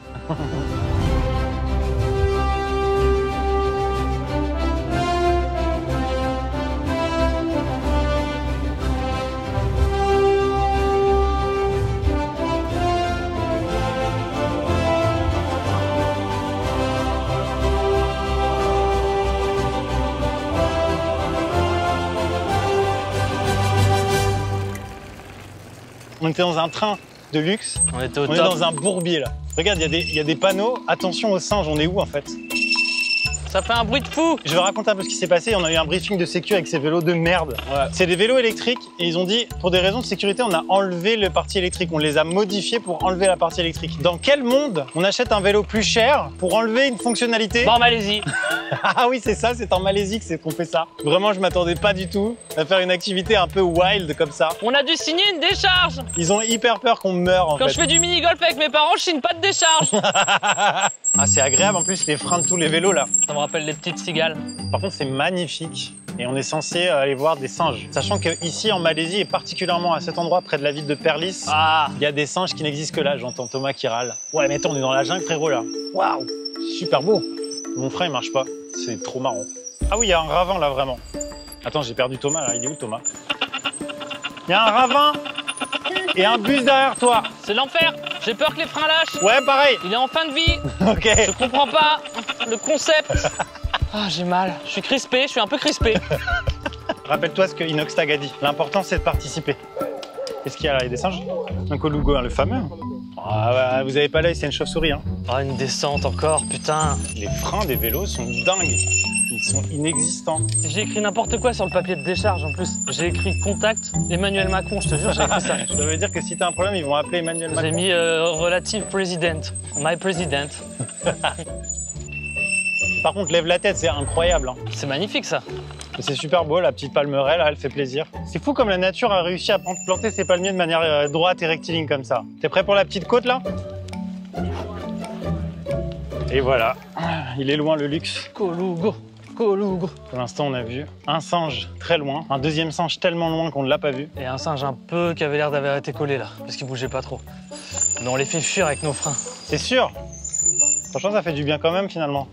On était dans un train de luxe. On était au top. On est dans un bourbier là. Regarde, il y a des panneaux. Attention aux singes, on est où en fait? Ça fait un bruit de fou. Je vais raconter un peu ce qui s'est passé. On a eu un briefing de sécu avec ces vélos de merde. Ouais. C'est des vélos électriques et ils ont dit, pour des raisons de sécurité, on a enlevé le partie électrique. On les a modifiés pour enlever la partie électrique. Dans quel monde on achète un vélo plus cher pour enlever une fonctionnalité? Bon, en Malaisie. Ah oui, c'est ça, c'est en Malaisie que c'est qu'on fait ça. Vraiment, je m'attendais pas du tout à faire une activité un peu wild comme ça. On a dû signer une décharge. Ils ont hyper peur qu'on meure en fait. Quand je fais du mini-golf avec mes parents, je signe pas de décharge. Ah, c'est agréable en plus les freins de tous les vélos là. Ça me rappelle les petites cigales. Par contre, c'est magnifique et on est censé aller voir des singes. Sachant qu'ici en Malaisie et particulièrement à cet endroit près de la ville de Perlis, il y a des singes qui n'existent que là. J'entends Thomas qui râle. Ouais, mais attends, on est dans la jungle frérot là. Waouh, super beau. Mon frein il marche pas, c'est trop marrant. Ah oui, il y a un ravin là vraiment. Attends, j'ai perdu Thomas là, il est où Thomas? Il y a un ravin et un bus derrière toi. C'est l'enfer. J'ai peur que les freins lâchent. Ouais, pareil. Il est en fin de vie. Ok. Je comprends pas le concept. Ah, j'ai mal. Je suis crispé, je suis un peu crispé. Rappelle-toi ce que Inoxtag a dit. L'important, c'est de participer. Qu'est-ce qu'il y a là? Il y a des singes? Un colugo, hein, le fameux. Ah, bah, vous avez pas l'œil, c'est une chauve-souris. Hein. Ah, une descente encore, putain. Les freins des vélos sont dingues. Ils sont inexistants. J'ai écrit n'importe quoi sur le papier de décharge en plus. J'ai écrit contact Emmanuel Macron, je te jure, j'ai écrit ça. Ça veut dire que si t'as un problème, ils vont appeler Emmanuel Macron. J'ai mis relative president. My president. Par contre, lève la tête, c'est incroyable. Hein. C'est magnifique ça. C'est super beau, la petite palmeraie, là, elle fait plaisir. C'est fou comme la nature a réussi à planter ses palmiers de manière droite et rectiligne comme ça. T'es prêt pour la petite côte, là? Et voilà, il est loin le luxe. Colugo. Colougre. Pour l'instant, on a vu un singe très loin, un deuxième singe tellement loin qu'on ne l'a pas vu. Et un singe un peu qui avait l'air d'avoir été collé là, parce qu'il bougeait pas trop. Mais on les fait fuir avec nos freins. C'est sûr. Franchement, ça fait du bien quand même finalement.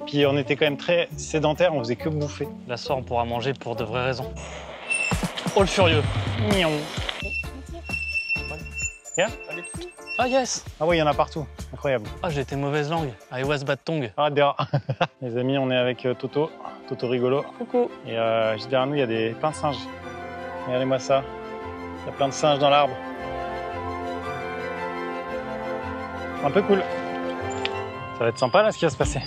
Puis on était quand même très sédentaires, on faisait que bouffer. La soir, on pourra manger pour de vraies raisons. Oh le furieux. Miaou. Yeah? Ah yes. Ah oui, il y en a partout. Incroyable. Ah j'ai été mauvaise langue. I was bad tongue. Arrête dehors. Les amis, on est avec Toto. Toto rigolo. Coucou. Et juste derrière nous, il y a plein de singes. Regardez-moi ça. Il y a plein de singes dans l'arbre. Un peu cool. Ça va être sympa là ce qui va se passer.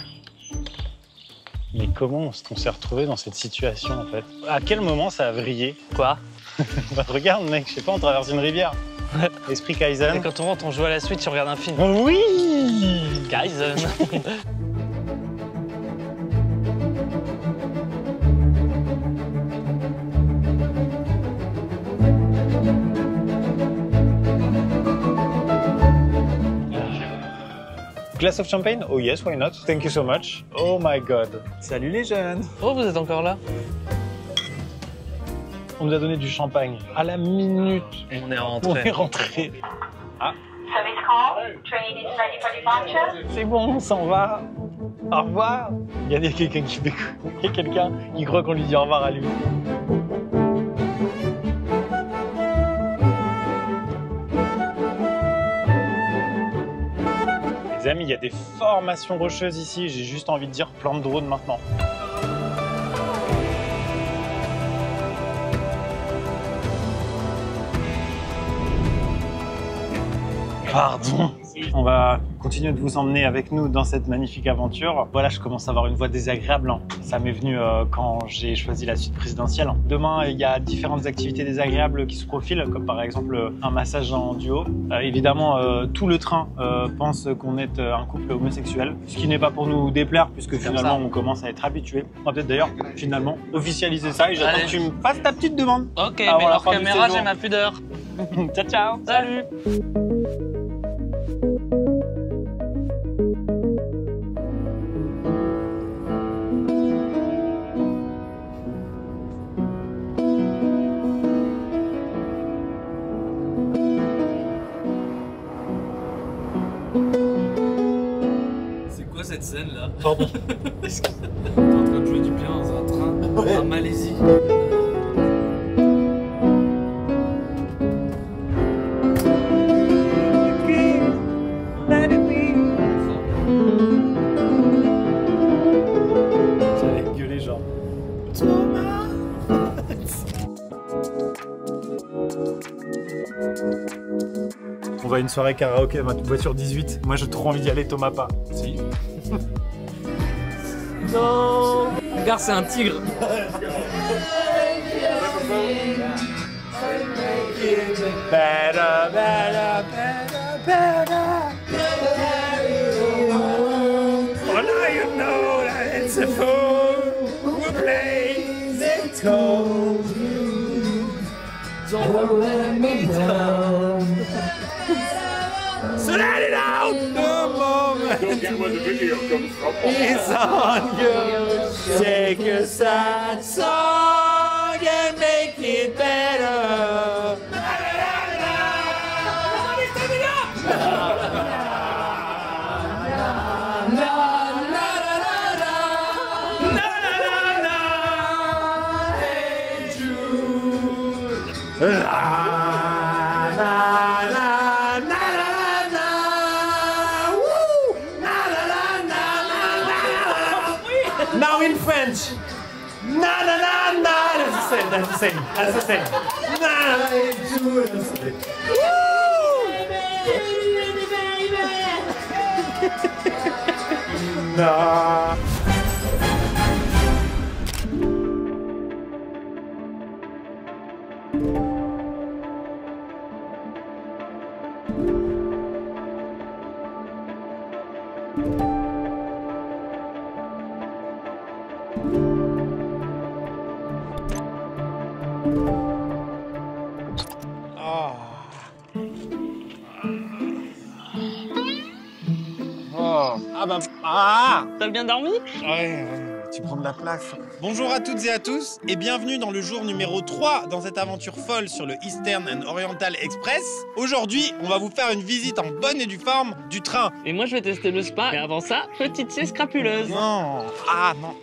Mais comment on s'est retrouvé dans cette situation en fait? À quel moment ça a vrillé? Quoi? Bah, regarde mec, je sais pas, on traverse une rivière. Esprit Kaizen. Et quand on rentre, on joue à la suite, on regarde un film. Oui. Kaizen. Glass of champagne? Oh yes, why not? Thank you so much. Oh my god. Salut les jeunes. Oh, vous êtes encore là? On nous a donné du champagne à la minute. On est On rentré. est rentré. Ah, Service call. Train is ready for departure. c'est bon, on s'en va. Au revoir. Il y a quelqu'un qui fait... Il y a quelqu'un qui croit qu'on lui dit au revoir à lui. Les amis, il y a des formations rocheuses ici. J'ai juste envie de dire plan de drone maintenant. Pardon. On va continuer de vous emmener avec nous dans cette magnifique aventure. Voilà, je commence à avoir une voix désagréable. Hein. Ça m'est venu quand j'ai choisi la suite présidentielle. Demain, il y a différentes activités désagréables qui se profilent, comme par exemple un massage en duo. Évidemment, tout le train pense qu'on est un couple homosexuel, ce qui n'est pas pour nous déplaire, puisque finalement, on commence à être habitués. On va peut-être d'ailleurs, finalement, officialiser ça et j'attends que tu me fasses ta petite demande. Ok, Ah, mais voilà, hors fin du caméra, séjour. j'ai ma pudeur. Ciao, ciao. Salut. C'est quoi cette scène là? Pardon. T'es en train de jouer du piano dans un train en Malaisie. J'allais gueuler genre. On va à une soirée karaoké à ma voiture 18. Moi j'ai trop envie d'y aller, Thomas pas. Si. Non. Regarde, c'est un tigre. Better, better, better, better. Oh, now you know that it's a fool who plays it cold. Don't let me down. So let it out the moment. Don't get where the video comes from. It's on you. Take a sad song and make it better. Now in French. Na na na na. That's the same. That's the same. That's the same. Na. Woo. Na. Ah bah... Ah. T'as bien dormi? Ouais, Tu prends de la place. Bonjour à toutes et à tous et bienvenue dans le jour numéro 3 dans cette aventure folle sur le Eastern and Oriental Express. Aujourd'hui, on va vous faire une visite en bonne et due forme du train. Et moi, je vais tester le spa. Mais avant ça, petite sieste scrapuleuse. Non. Ah non.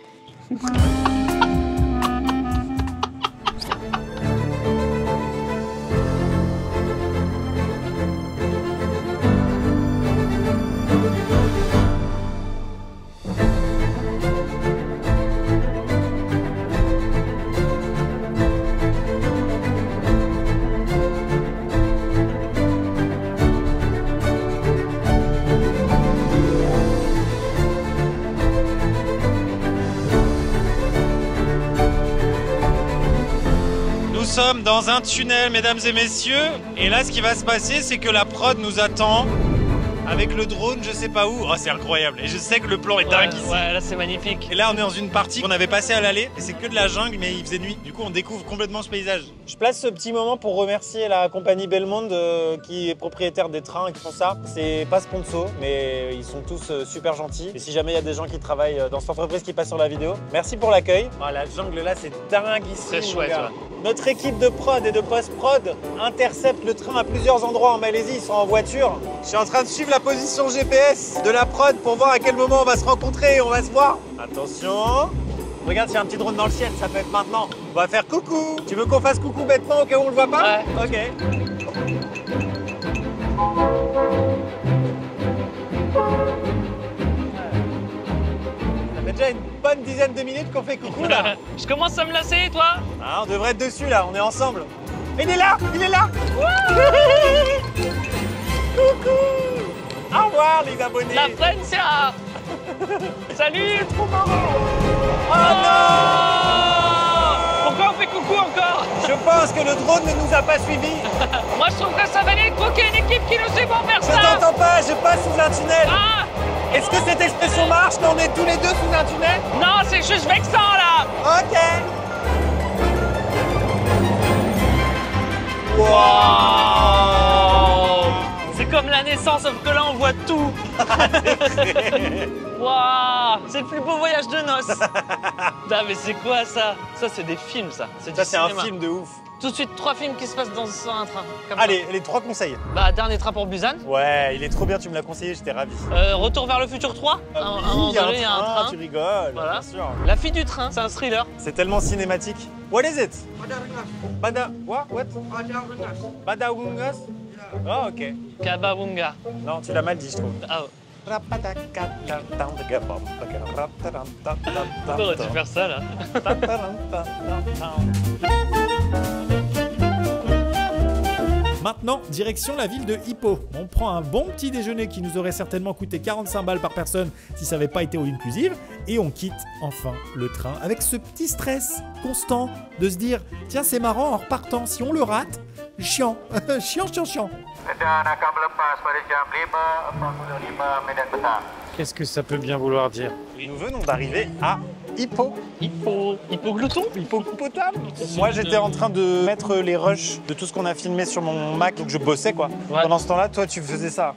Nous sommes dans un tunnel, mesdames et messieurs. Et là, ce qui va se passer, c'est que la prod nous attend avec le drone, je sais pas où. Oh, c'est incroyable. Et je sais que le plan est dingue ici. Ouais, là, c'est magnifique. Et là, on est dans une partie qu'on avait passée à l'aller. Et c'est que de la jungle, mais il faisait nuit. Du coup, on découvre complètement ce paysage. Je place ce petit moment pour remercier la compagnie Belmonde qui est propriétaire des trains et qui font ça. C'est pas sponsor, mais ils sont tous super gentils. Et si jamais il y a des gens qui travaillent dans cette entreprise qui passent sur la vidéo, merci pour l'accueil. Oh, la jungle là, c'est dingue ici. Très chouette, ouais. Notre équipe de prod et de post-prod intercepte le train à plusieurs endroits en Malaisie. Ils sont en voiture. Je suis en train de suivre la position GPS de la prod pour voir à quel moment on va se rencontrer et on va se voir. Attention. Regarde, il y a un petit drone dans le ciel, ça peut être maintenant. On va faire coucou. Tu veux qu'on fasse coucou bêtement au cas où on le voit pas? Ouais. Ok. Ça fait déjà une bonne dizaine de minutes qu'on fait coucou là. Je commence à me lasser, toi. Ah, on devrait être dessus là, on est ensemble. Il est là. Coucou. Au revoir les abonnés. La Francia. Salut. Trop marrant. Oh non. Pourquoi on fait coucou encore? Je pense que le drone ne nous a pas suivis. Moi, je trouve que ça valait le coup qu'il y ait une équipe qui nous suit pour faire Je ça. t'entends pas, je passe sous un tunnel. Ah. Est-ce que cette expression marche quand on est tous les deux sous un tunnel? Non, c'est juste vexant, là. Ok. Wow. C'est comme la naissance, sauf que là, on voit tout. Waouh. C'est le plus beau voyage de noces. Putain, mais c'est quoi ça? Ça, c'est des films, ça. Ça, c'est un film de ouf. Tout de suite, 3 films qui se passent dans un train. Comme Allez, les 3 conseils. Bah, dernier train pour Busan. Ouais, il est trop bien, tu me l'as conseillé, j'étais ravi. Retour vers le futur 3. Oui, il y a un train, tu rigoles, Voilà. bien sûr. La fille du train, c'est un thriller. C'est tellement cinématique. What is it? Bada... What? Badaungas? Oh, ok. Kabawunga. Non, tu l'as mal dit, je trouve. Ah, pourquoi aurais-tu faire ça, là? Maintenant, direction la ville de Hippo. On prend un bon petit déjeuner qui nous aurait certainement coûté 45 balles par personne si ça n'avait pas été all inclusive. Et on quitte enfin le train avec ce petit stress constant de se dire « Tiens, c'est marrant, en repartant, si on le rate, chiant, chiant. » Qu'est-ce que ça peut bien vouloir dire? Nous venons d'arriver à Hippo. Hippoglouton. Hippopotame. Moi, j'étais en train de mettre les rushs de tout ce qu'on a filmé sur mon Mac, donc je bossais quoi. Ouais. Pendant ce temps-là, toi, tu faisais ça.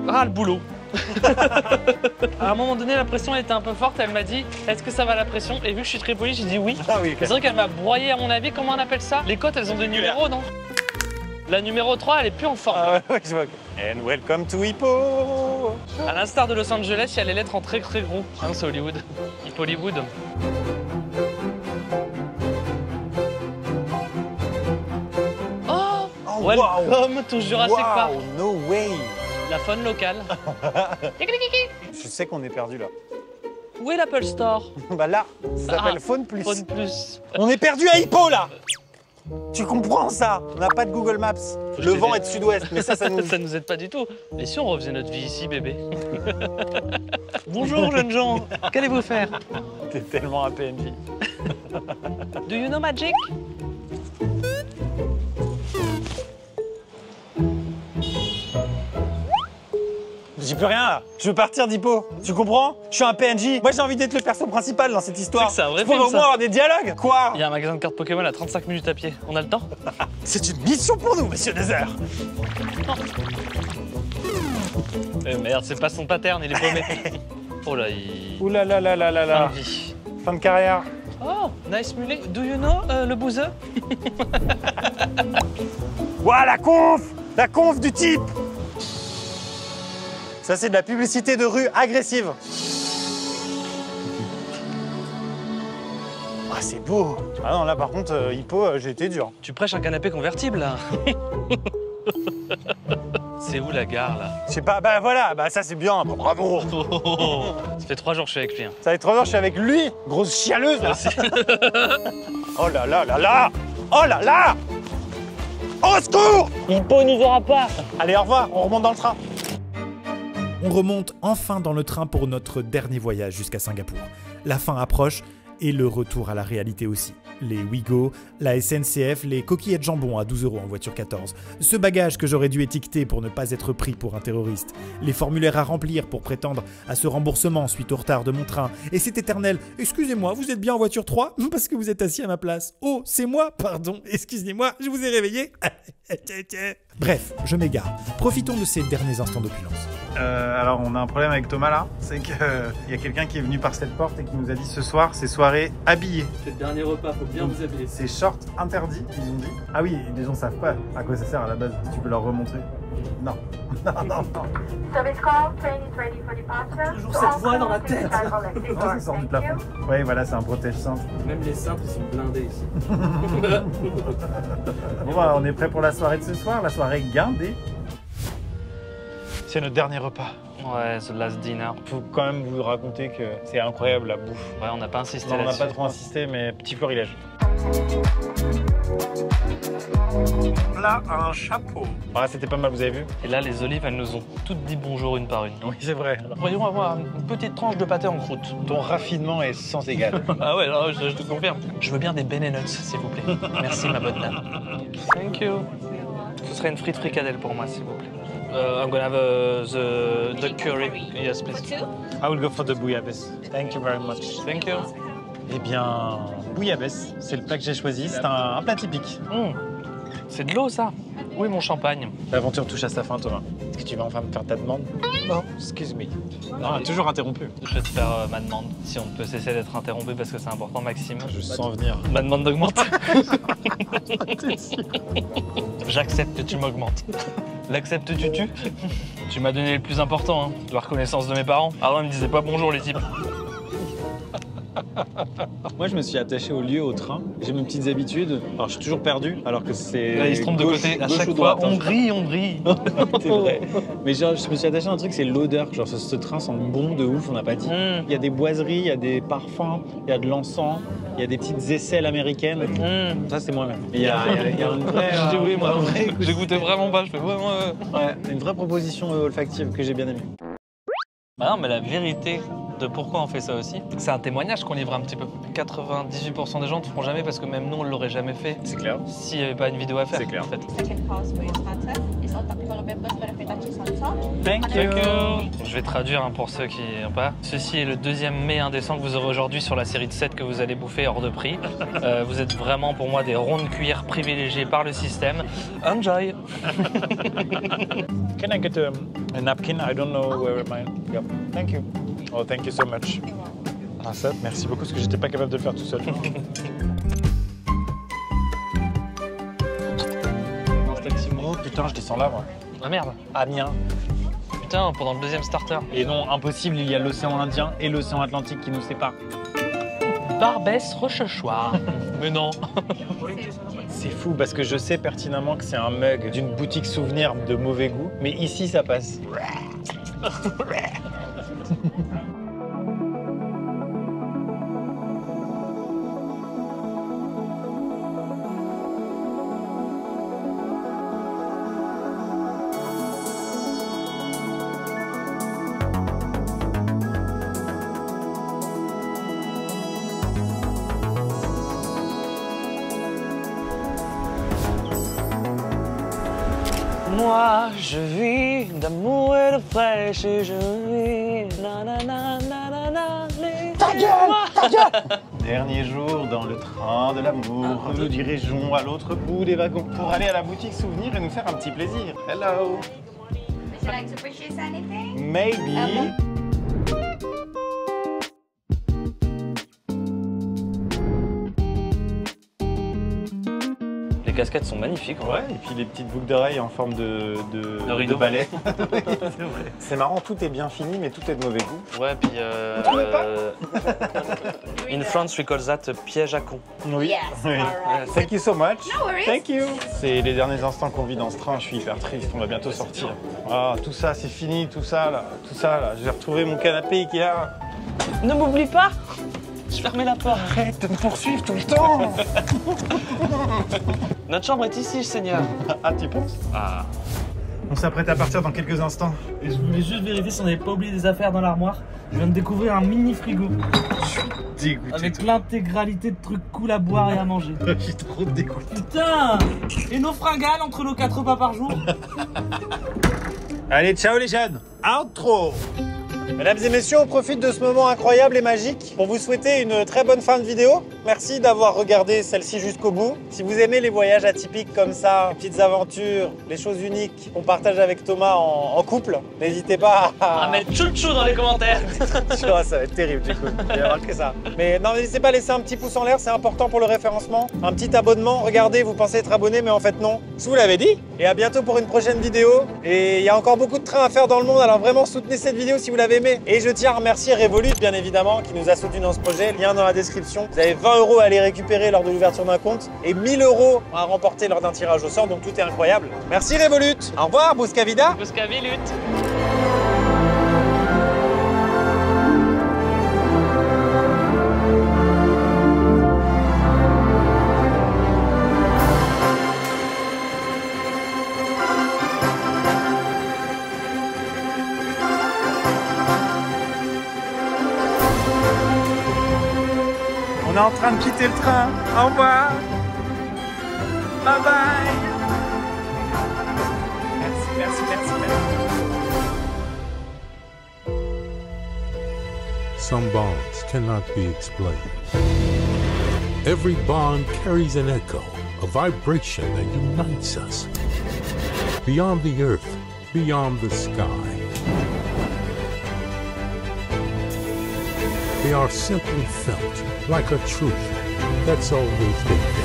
Ah, le boulot. À un moment donné, la pression était un peu forte. Elle m'a dit, est-ce que ça va la pression? Et vu que je suis très poli, j'ai dit oui. Ah oui, C'est vrai qu'elle m'a broyé, à mon avis. Comment on appelle ça? Les côtes, elles ont des numéros, non? La numéro 3, elle est plus en forme. Ah ouais, je vois. And welcome to Hippo. À l'instar de Los Angeles, il y a les lettres en très très gros. Hein, c'est Hollywood. Hollywood. Oh, welcome to Jurassic Park. No way. La faune locale. Je sais qu'on est perdu là. Où est l'Apple Store? Bah là, ça s'appelle Faune Plus. Faune Plus. On est perdu à Hippo là. Tu comprends ça? On n'a pas de Google Maps. Le vent est de sud-ouest, mais ça nous... Ça nous aide pas du tout. Et si on refaisait notre vie ici, bébé? Bonjour, jeunes gens. Qu'allez-vous faire? T'es tellement un PNJ. Do you know magic? J'y peux rien là. Je veux partir d'Hippo. Tu comprends? Je suis un PNJ. Moi j'ai envie d'être le perso principal dans cette histoire. C'est un vrai Je pourrais film, au moins ça. avoir des dialogues. Quoi? Il y a un magasin de cartes Pokémon à 35 minutes à pied. On a le temps? C'est une mission pour nous, monsieur Nether. Merde, c'est pas son pattern, il est paumé. Oh là, il... Ouh là là là là là Fin là. de vie. Fin de carrière. Oh, nice mulet. Do you know le boozer? Ouah, la conf! La conf du type! Ça, c'est de la publicité de rue agressive. Ah, c'est beau! Ah non, là, par contre, Hippo, j'ai été dur. Tu prêches un canapé convertible, là? C'est où la gare, là? Je sais pas, bah voilà, bah ça, c'est bien. Bah, bravo! Ça fait 3 jours que je suis avec lui. Hein. Ça fait 3 heures, je suis avec lui. Grosse chialeuse, là. Oh là là là là! Oh là là! Au secours! Hippo nous aura pas! Allez, au revoir, on remonte dans le train. On remonte enfin dans le train pour notre dernier voyage jusqu'à Singapour. La fin approche et le retour à la réalité aussi. Les Ouigo, la SNCF, les coquillettes de jambon à 12 € en voiture 14. Ce bagage que j'aurais dû étiqueter pour ne pas être pris pour un terroriste. Les formulaires à remplir pour prétendre à ce remboursement suite au retard de mon train. Et cet éternel « Excusez-moi, vous êtes bien en voiture 3 ? Parce que vous êtes assis à ma place. Oh, c'est moi, pardon, excusez-moi, je vous ai réveillé. » Bref, je m'égare. Profitons de ces derniers instants d'opulence. Alors, on a un problème avec Thomas là. C'est qu'il y a quelqu'un qui est venu par cette porte et qui nous a dit ce soir, c'est soirée habillée. C'est le dernier repas, faut bien vous habiller. C'est short interdit, ils ont dit. Ah oui, les gens savent pas à quoi ça sert à la base. Tu peux leur remontrer. Non. Non, non, non. Service call, train is ready for departure. Toujours cette voix dans la tête. Oh, ça sort du plafond. Oui, voilà, c'est un protège-cintre. Même les cintres, ils sont blindés ici. Bon, bah, on est prêt pour la soirée de ce soir, la soirée guindée. C'est notre dernier repas. Ouais, the last dinner. Faut quand même vous raconter que c'est incroyable la bouffe. Ouais, on n'a pas insisté Non, on n'a là-dessus. pas trop insisté, mais petit florilège. Là, un chapeau. Ah, c'était pas mal, vous avez vu? Et là, les olives, elles nous ont toutes dit bonjour une par une. Oui, c'est vrai. Pourrions avoir une petite tranche de pâté en croûte. Ton raffinement est sans égal. Ah ouais, non, je te confirme. Je veux bien des Ben Nuts, s'il vous plaît. Merci, ma bonne dame. Thank you. Ce serait une frite fricadelle pour moi, s'il vous plaît. I'm gonna have the duck curry. Yes, please. I will go for the bouillabaisse. Thank you very much. Thank you. Eh bien, bouillabaisse, c'est le plat que j'ai choisi. C'est un plat typique. C'est de l'eau, ça. Oui, mon champagne. L'aventure touche à sa fin, Thomas. Est-ce que tu vas enfin me faire ta demande? Non, excuse me. Non, toujours interrompu. Je vais te faire ma demande, si on peut cesser d'être interrompu parce que c'est important, Maxime. Je sens venir. Ma demande d'augmente. J'accepte que tu m'augmentes. L'acceptes-tu? Tu m'as donné le plus important, hein, la reconnaissance de mes parents. Avant, ils me disaient pas bonjour, les types. Moi, je me suis attaché au lieu, au train. J'ai mes petites habitudes. Alors, je suis toujours perdu, alors que c'est. Là, ils se trompent de côté. À gauche chaque ou fois, droite, on hein. brille. C'est vrai. Mais genre, je me suis attaché à un truc, c'est l'odeur. Genre, ce train sent bon de ouf, on n'a pas dit. Il y a des boiseries, il y a des parfums, il y a de l'encens, il y a des petites aisselles américaines. Ça, c'est moi-même. Il y a une vraie. J'ai oui, moi, un vrai- j'ai goûté vraiment pas. Je fais ouais. Ouais, une vraie proposition olfactive que j'ai bien aimée. Bah non, mais la vérité de pourquoi on fait ça aussi, c'est un témoignage qu'on livre un petit peu. 98% des gens ne le feront jamais parce que même nous, on l'aurait jamais fait. C'est clair. S'il n'y avait pas une vidéo à faire. C'est clair. En fait. Second course for your starter is all topical members benefit batches on top. Thank you. Je vais traduire pour ceux qui n'ont pas. Ceci est le 2e mets indécent que vous aurez aujourd'hui sur la série de 7 que vous allez bouffer hors de prix. Vous êtes vraiment pour moi des rondes cuillères privilégiées par le système. Enjoy. Can I get a napkin? I don't know where mine. Yep. Thank you. Oh, thank you so much. Ah ça, merci beaucoup parce que j'étais pas capable de le faire tout seul. Oh putain, je descends là moi. Ah merde. Amiens. Putain, pendant le 2e starter. Et non, impossible, il y a l'océan Indien et l'océan Atlantique qui nous séparent. Barbès Rochechouart. Mais non. C'est fou parce que je sais pertinemment que c'est un mug d'une boutique souvenir de mauvais goût, mais ici ça passe. Moi, je vis nuit d'amour et de fraîche et je vis. Na, na, na, na, na, na, les- Ta gueule. Dernier jour dans le train de l'amour. Nous nous dirigeons à l'autre bout des wagons pour aller à la boutique souvenir et nous faire un petit plaisir. Hello. Would you like to purchase anything? Maybe. Les casquettes sont magnifiques. En vrai. Ouais, et puis les petites boucles d'oreilles en forme de rideau. balai. C'est marrant, tout est bien fini, mais tout est de mauvais goût. Ouais, puis. Vous trouvez pas In France, we call that piège à con. Oui. Yes, Oui. all right. Thank you so much. No worries. Thank you. C'est les derniers instants qu'on vit dans ce train. Je suis hyper triste. On va bientôt sortir. Ah, tout ça, c'est fini. Tout ça là. Tout ça là. Je vais retrouver mon canapé Ikea. Ne m'oublie pas. Je fermais la porte. Arrête de me poursuivre tout le temps. Notre chambre est ici, Seigneur. Ah, tu penses? Ah. On s'apprête à partir dans quelques instants. Et je voulais juste vérifier si on n'avait pas oublié des affaires dans l'armoire. Je viens de découvrir un mini frigo Dégoûté. avec l'intégralité de trucs cool à boire et à manger. Je suis trop dégoûté. Putain! Et nos fringales entre nos 4 repas par jour? Allez, ciao les jeunes. Outro. Mesdames et messieurs, on profite de ce moment incroyable et magique pour vous souhaiter une très bonne fin de vidéo. Merci d'avoir regardé celle-ci jusqu'au bout. Si vous aimez les voyages atypiques comme ça, les petites aventures, les choses uniques qu'on partage avec Thomas en couple, n'hésitez pas à... mettre chouchou dans les commentaires. Tu vois, ça va être terrible du coup. J'ai remarqué ça. Mais non, n'hésitez pas à laisser un petit pouce en l'air, c'est important pour le référencement. Un petit abonnement, regardez, vous pensez être abonné, mais en fait non. Je vous l'avais dit. Et à bientôt pour une prochaine vidéo. Et il y a encore beaucoup de trains à faire dans le monde, alors vraiment soutenez cette vidéo si vous l'avez aimé. Et je tiens à remercier Revolut, bien évidemment, qui nous a soutenus dans ce projet. Lien dans la description. Vous avez 20 € à aller récupérer lors de l'ouverture d'un compte et 1000 € à remporter lors d'un tirage au sort, donc tout est incroyable. Merci Revolut. Au revoir, Busca Vida. Busca Vilut. On est en train de quitter le train. Au revoir. Bye bye. Merci. Some bonds cannot be explained. Every bond carries an echo, a vibration that unites us. Beyond the earth, beyond the sky. They are simply felt like a truth that's always been there.